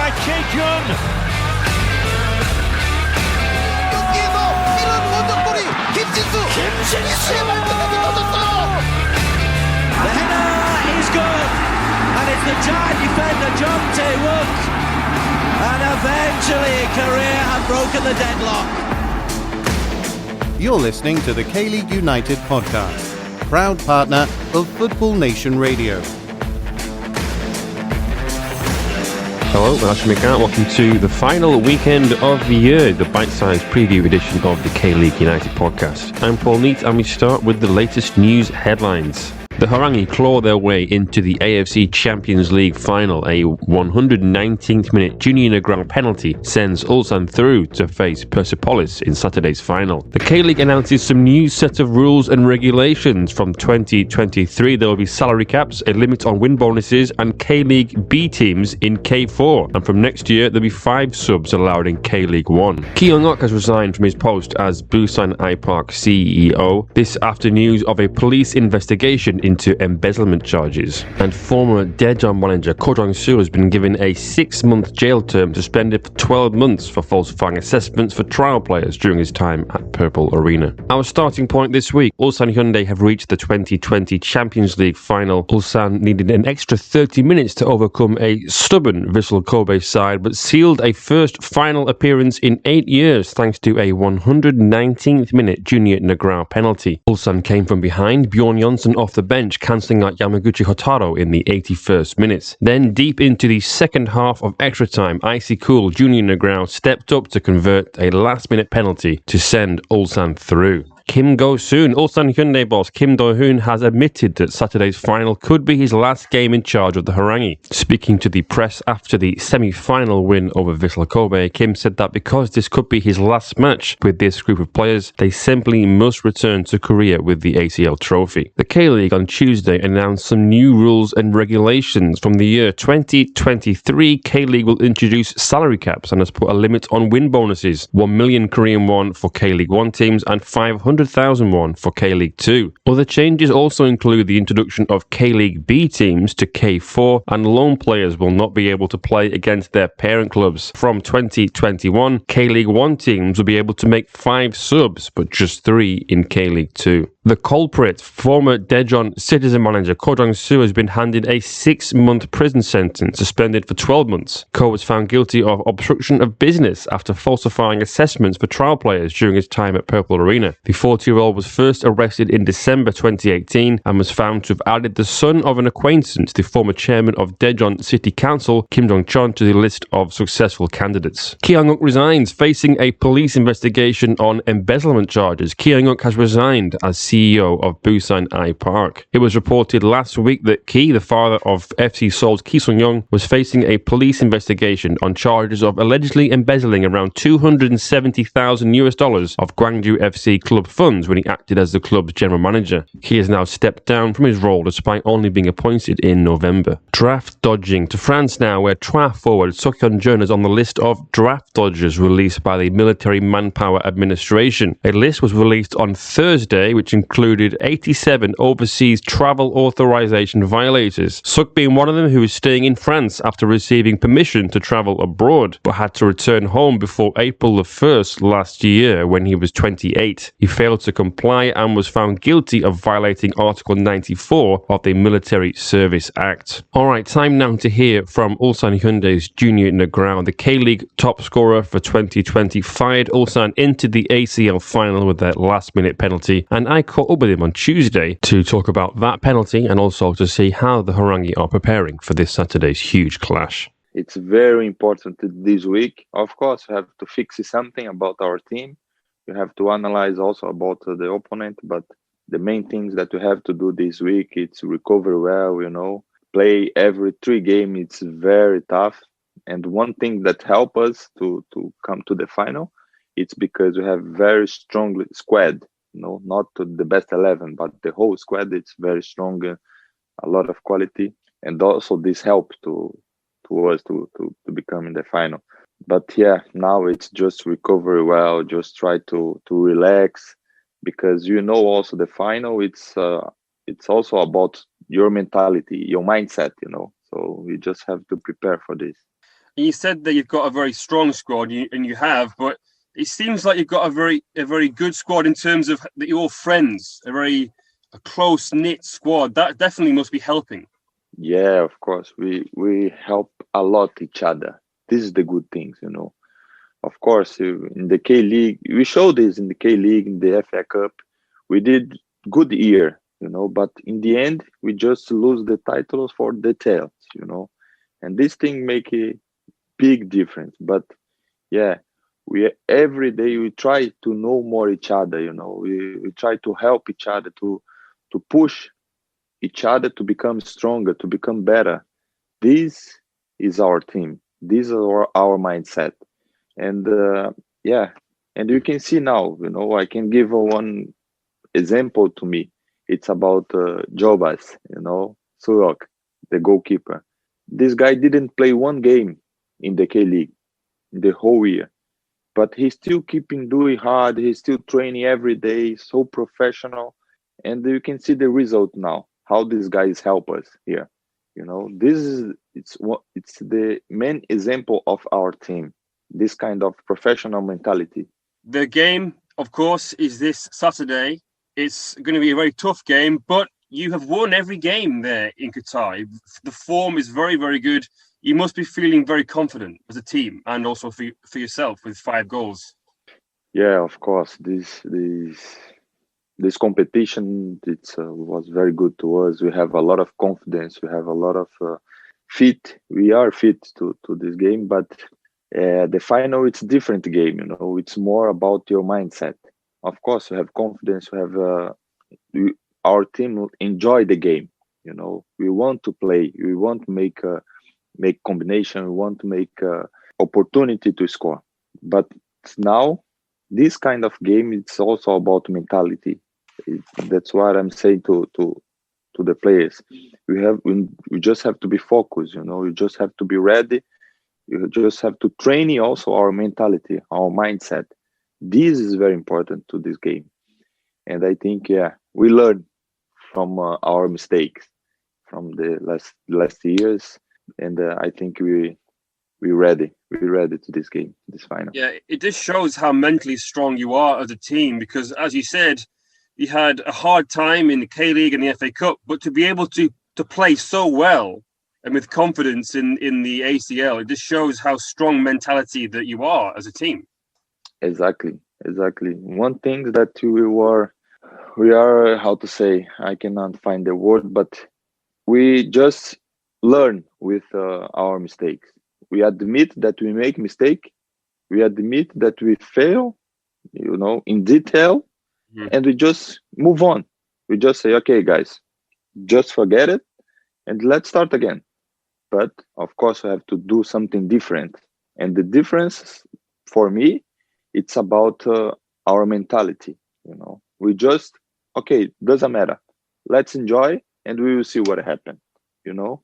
by Jae-jun. The header is good, and it's the giant defender John Tae-wook, and eventually Korea have broken the deadlock. You're listening to the K-League United podcast, proud partner of Football Nation Radio. Hello, I'm Ashton McCart. Welcome to the final weekend of the year, the bite-sized preview edition of the K-League United podcast. I'm Paul Neat, and we start with the latest news headlines. The Harangi claw their way into the AFC Champions League Final. A 119th minute Júnior Negrão penalty sends Ulsan through to face Persepolis in Saturday's final. The K-League announces some new set of rules and regulations. From 2023, there will be salary caps, a limit on win bonuses, and K-League B teams in K4. And from next year, there'll be 5 subs allowed in K-League 1. Ki Young-ok has resigned from his post as Busan iPark CEO. This after news of a police investigation into embezzlement charges. And former Daejeon manager Ko Jong-soo has been given a 6-month jail term, suspended for 12 months for falsifying assessments for trial players during his time at Purple Arena. Our starting point this week: Ulsan Hyundai have reached the 2020 Champions League Final. Ulsan needed an extra 30 minutes to overcome a stubborn Vissel Kobe side, but sealed a first final appearance in 8 years thanks to a 119th minute Júnior Negrão penalty. Ulsan came from behind, Bjorn Jonsson off the bench, cancelling out Yamaguchi Hotaro in the 81st minute. Then, deep into the second half of extra time, icy cool Júnior Negrão stepped up to convert a last-minute penalty to send Ulsan through. Kim Go-soon, Ulsan Hyundai boss Kim Do-hoon, has admitted that Saturday's final could be his last game in charge of the Harangi. Speaking to the press after the semi-final win over Vissel Kobe, Kim said that because this could be his last match with this group of players, they simply must return to Korea with the ACL trophy. The K-League on Tuesday announced some new rules and regulations. From the year 2023, K-League will introduce salary caps and has put a limit on win bonuses: 1 million Korean won for K-League 1 teams and 500,000 won for K-League 2. Other changes also include the introduction of K-League B teams to K4, and loan players will not be able to play against their parent clubs. From 2021, K-League 1 teams will be able to make 5 subs, but just 3 in K-League 2. The culprit, former Daejeon Citizen manager Ko Jong-soo, has been handed a 6-month prison sentence, suspended for 12 months. Ko was found guilty of obstruction of business after falsifying assessments for trial players during his time at Purple Arena. The 40-year-old was first arrested in December 2018 and was found to have added the son of an acquaintance, the former chairman of Daejeon City Council, Kim Jong-chon, to the list of successful candidates. Ki Young-ok resigns, facing a police investigation on embezzlement charges. Ki Young-ok has resigned as CEO of Busan iPark. It was reported last week that Ki, the father of FC Seoul's Ki Sung-young, was facing a police investigation on charges of allegedly embezzling around $270,000 of Gwangju FC club funds when he acted as the club's general manager. He has now stepped down from his role despite only being appointed in November. Draft dodging to France now, where Tra forward Seok-hyun Jeon is on the list of draft dodgers released by the Military Manpower Administration. A list was released on Thursday which included 87 overseas travel authorization violators. Seok being one of them, who was staying in France after receiving permission to travel abroad, but had to return home before April the 1st last year when he was 28. He failed to comply and was found guilty of violating Article 94 of the Military Service Act. Alright, time now to hear from Ulsan Hyundai's Júnior Negrão. The K-League top scorer for 2020 fired Ulsan into the ACL final with that last-minute penalty, and I caught up with him on Tuesday to talk about that penalty and also to see how the Harangi are preparing for this Saturday's huge clash. It's very important this week. Of course, we have to fix something about our team. You have to analyze also about the opponent, but the main things that we have to do this week, it's recover well, play every 3 games. It's very tough. And one thing that help us to come to the final, it's because we have very strong squad, not the best 11, but the whole squad, it's very strong, a lot of quality. And also this helped to us to become in the final. But yeah, now it's just recover well, just try to relax, because also the final, it's also about your mentality, your mindset, so we just have to prepare for this. You said that you've got a very strong squad, and you have, but it seems like you've got a very good squad in terms of that you're all friends, a close-knit squad. That definitely must be helping. Yeah, of course. We help a lot each other. This is the good things, you know. Of course, in the K-League, we showed this in the K-League, in the FA Cup. We did good year, you know, but in the end, we just lose the titles for details, you know. And this thing make a big difference. But yeah, every day we try to know more each other, you know. We try to help each other, to push each other to become stronger, to become better. This is our team. This is our mindset. And yeah, and you can see now, you know, I can give one example to me. It's about Jobas, you know, Surok, the goalkeeper. This guy didn't play one game in the K-League the whole year, but he's still keeping doing hard. He's still training every day, so professional. And you can see the result now, how these guys help us here. You know, it's the main example of our team, this kind of professional mentality. The game, of course, is this Saturday. It's going to be a very tough game, but you have won every game there in Qatar. The form is very, very good. You must be feeling very confident as a team, and also for yourself with 5 goals. Yeah, of course. This competition, was very good to us. We have a lot of confidence. We have a lot of fit. We are fit to this game, but the final, it's a different game. You know, it's more about your mindset. Of course, we have confidence. We have our team enjoy the game. You know, we want to play. We want to make combination. We want to make opportunity to score. But now, this kind of game, it's also about mentality. That's what I'm saying to the players. We just have to be focused. You know, you just have to be ready. You just have to train also our mentality, our mindset. This is very important to this game. And I think, yeah, we learn from our mistakes from the last years. And I think we're ready. We're ready to this game, this final. Yeah, it just shows how mentally strong you are as a team, because as you said, you had a hard time in the K-League and the FA Cup, but to be able to play so well and with confidence in the ACL, it just shows how strong mentality that you are as a team. Exactly. One thing that we are, how to say, I cannot find the word, but we just learn with our mistakes. We admit that we make mistake. We admit that we fail, you know, in detail, and we just move on. We just say, okay, guys, just forget it and let's start again. But of course, we have to do something different. And the difference for me, it's about our mentality. You know, we just, okay, doesn't matter. Let's enjoy and we will see what happens, you know.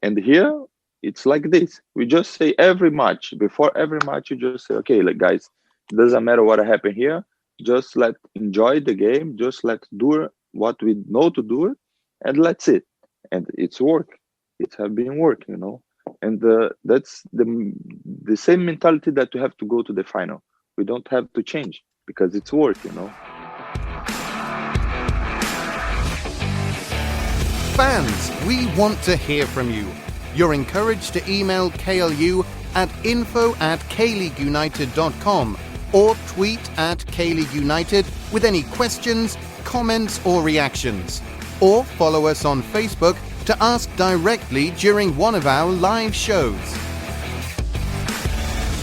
And here, it's like this. We just say before every match, you just say, okay, like, guys, doesn't matter what happened here. Just enjoy the game. Just let's do what we know to do, and that's it. And it's work. It has been work, you know. And that's the same mentality that we have to go to the final. We don't have to change because it's work, you know. Fans, we want to hear from you. You're encouraged to email KLU at info@kleagueunited.com or tweet at KLeague United with any questions, comments or reactions. Or follow us on Facebook to ask directly during one of our live shows.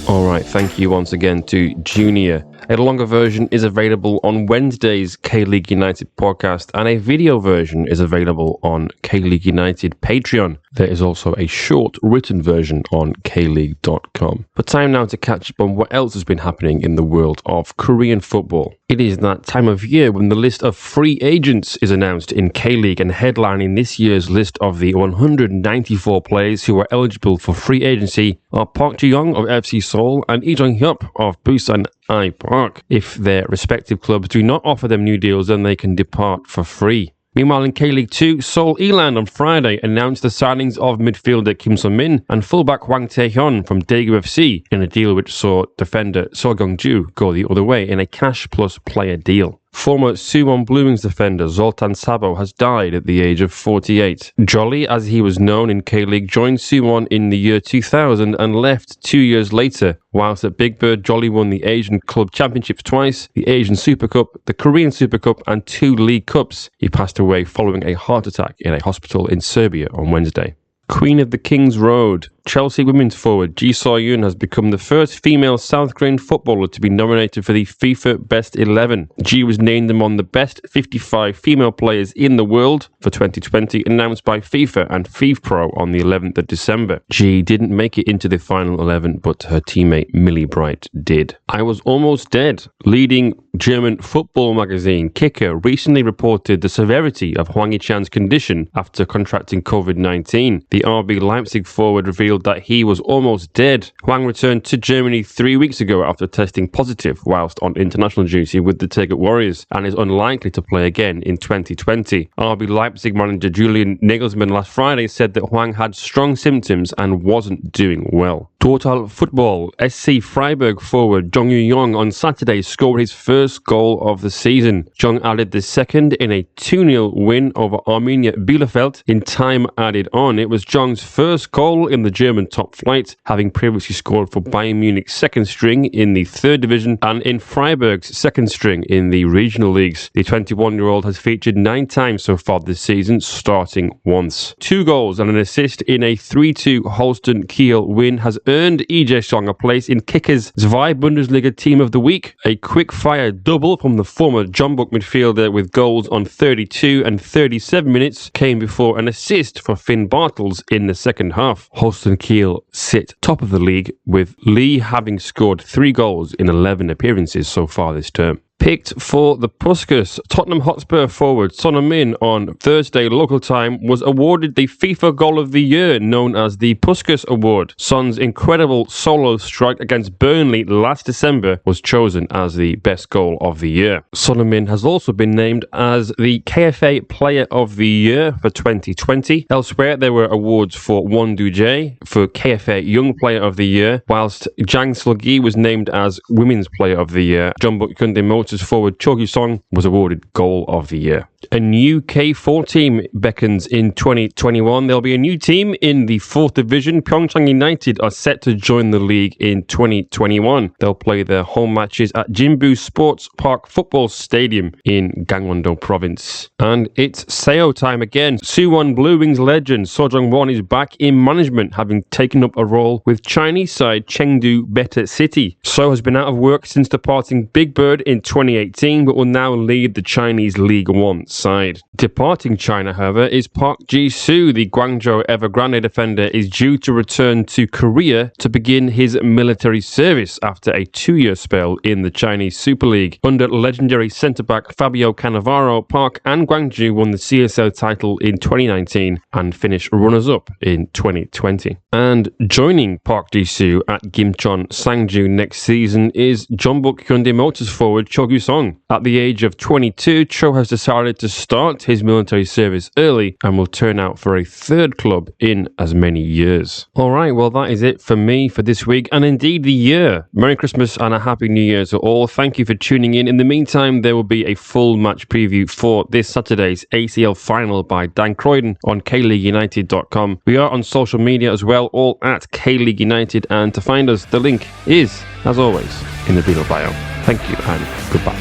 All right, thank you once again to Junior. A longer version is available on Wednesday's K-League United podcast, and a video version is available on K-League United Patreon. There is also a short written version on kleague.com. But time now to catch up on what else has been happening in the world of Korean football. It is that time of year when the list of free agents is announced in K-League, and headlining this year's list of the 194 players who are eligible for free agency are Park Ji-young of FC Seoul and Lee Jung-hyup of Busan I Park. If their respective clubs do not offer them new deals, then they can depart for free. Meanwhile, in K-League 2, Seoul Eland on Friday announced the signings of midfielder Kim Sun-min and fullback Hwang Tae-hyun from Daegu FC in a deal which saw defender So Kyung-ju go the other way in a cash plus player deal. Former Suwon Blue Wings defender Zoltan Sabo has died at the age of 48. Jolly, as he was known in K-League, joined Suwon in the year 2000 and left 2 years later. Whilst at Big Bird, Jolly won the Asian Club Championships twice, the Asian Super Cup, the Korean Super Cup and 2 League Cups. He passed away following a heart attack in a hospital in Serbia on Wednesday. Queen of the King's Road. Chelsea women's forward Ji So-yoon has become the first female South Korean footballer to be nominated for the FIFA Best 11. Ji was named among the best 55 female players in the world for 2020, announced by FIFA and FIFPro on the 11th of December. Ji didn't make it into the final 11, but her teammate Millie Bright did. I was almost dead. Leading German football magazine Kicker recently reported the severity of Hwang Hee-chan's condition after contracting COVID-19. The RB Leipzig forward revealed that he was almost dead. Hwang returned to Germany 3 weeks ago after testing positive whilst on international duty with the Taeguk Warriors and is unlikely to play again in 2020. RB Leipzig manager Julian Nagelsmann last Friday said that Hwang had strong symptoms and wasn't doing well. Total football. SC Freiburg forward Jung Yu-young on Saturday scored his first goal of the season. Jung added the second in a 2-0 win over Arminia Bielefeld in time added on. It was Jung's first goal in the German top flight, having previously scored for Bayern Munich's second string in the third division and in Freiburg's second string in the regional leagues. The 21-year-old has featured 9 times so far this season, starting once. 2 goals and an assist in a 3-2 Holstein Kiel win has earned Lee Jae-sung a place in Kicker's Zwei Bundesliga Team of the Week. A quick-fire double from the former Jeonbuk midfielder with goals on 32 and 37 minutes came before an assist for Finn Bartels in the second half. Holstein Kiel sit top of the league, with Lee having scored 3 goals in 11 appearances so far this term. Picked for the Puskas, Tottenham Hotspur forward Son Heung-min on Thursday local time was awarded the FIFA Goal of the Year, known as the Puskas Award. Son's incredible solo strike against Burnley last December was chosen as the best goal of the year. Son Heung-min has also been named as the KFA Player of the Year for 2020. Elsewhere, there were awards for Won Du-jae for KFA Young Player of the Year, whilst Jang Sul-gi was named as Women's Player of the Year. Jeonbuk Hyundai Motors forward Cho Gyu-song was awarded Goal of the Year. A new K4 team beckons in 2021. There'll be a new team in the 4th division. Pyeongchang United are set to join the league in 2021. They'll play their home matches at Jinbu Sports Park Football Stadium in Gangwon-do Province. And it's Seo time again. Suwon Blue Wings legend So Jung-won is back in management, having taken up a role with Chinese side Chengdu Better City. So has been out of work since departing Big Bird in 2018, but will now lead the Chinese League One side. Departing China, however, is Park Ji-soo. The Guangzhou Evergrande defender is due to return to Korea to begin his military service after a 2-year spell in the Chinese Super League. Under legendary centre-back Fabio Cannavaro, Park and Gwangju won the CSL title in 2019 and finished runners-up in 2020. And joining Park Ji-soo at Gimcheon Sangju next season is Jeonbuk Hyundai Motors forward Cho Gyu-song. At the age of 22, Cho has decided to start his military service early and will turn out for a 3rd club in as many years. Alright, well that is it for me for this week and indeed the year. Merry Christmas and a Happy New Year to all. Thank you for tuning in. In the meantime, there will be a full match preview for this Saturday's ACL final by Dan Croydon on KLeagueUnited.com. We are on social media as well, all at KLeague United, and to find us, the link is, as always, in the video bio. Thank you and goodbye.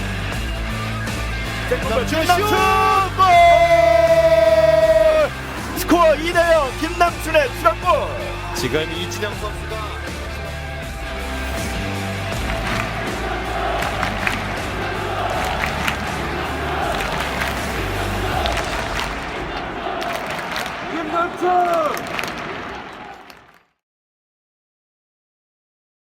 스코어 2대0 김남춘의 추가골. 지금 이진영 선수가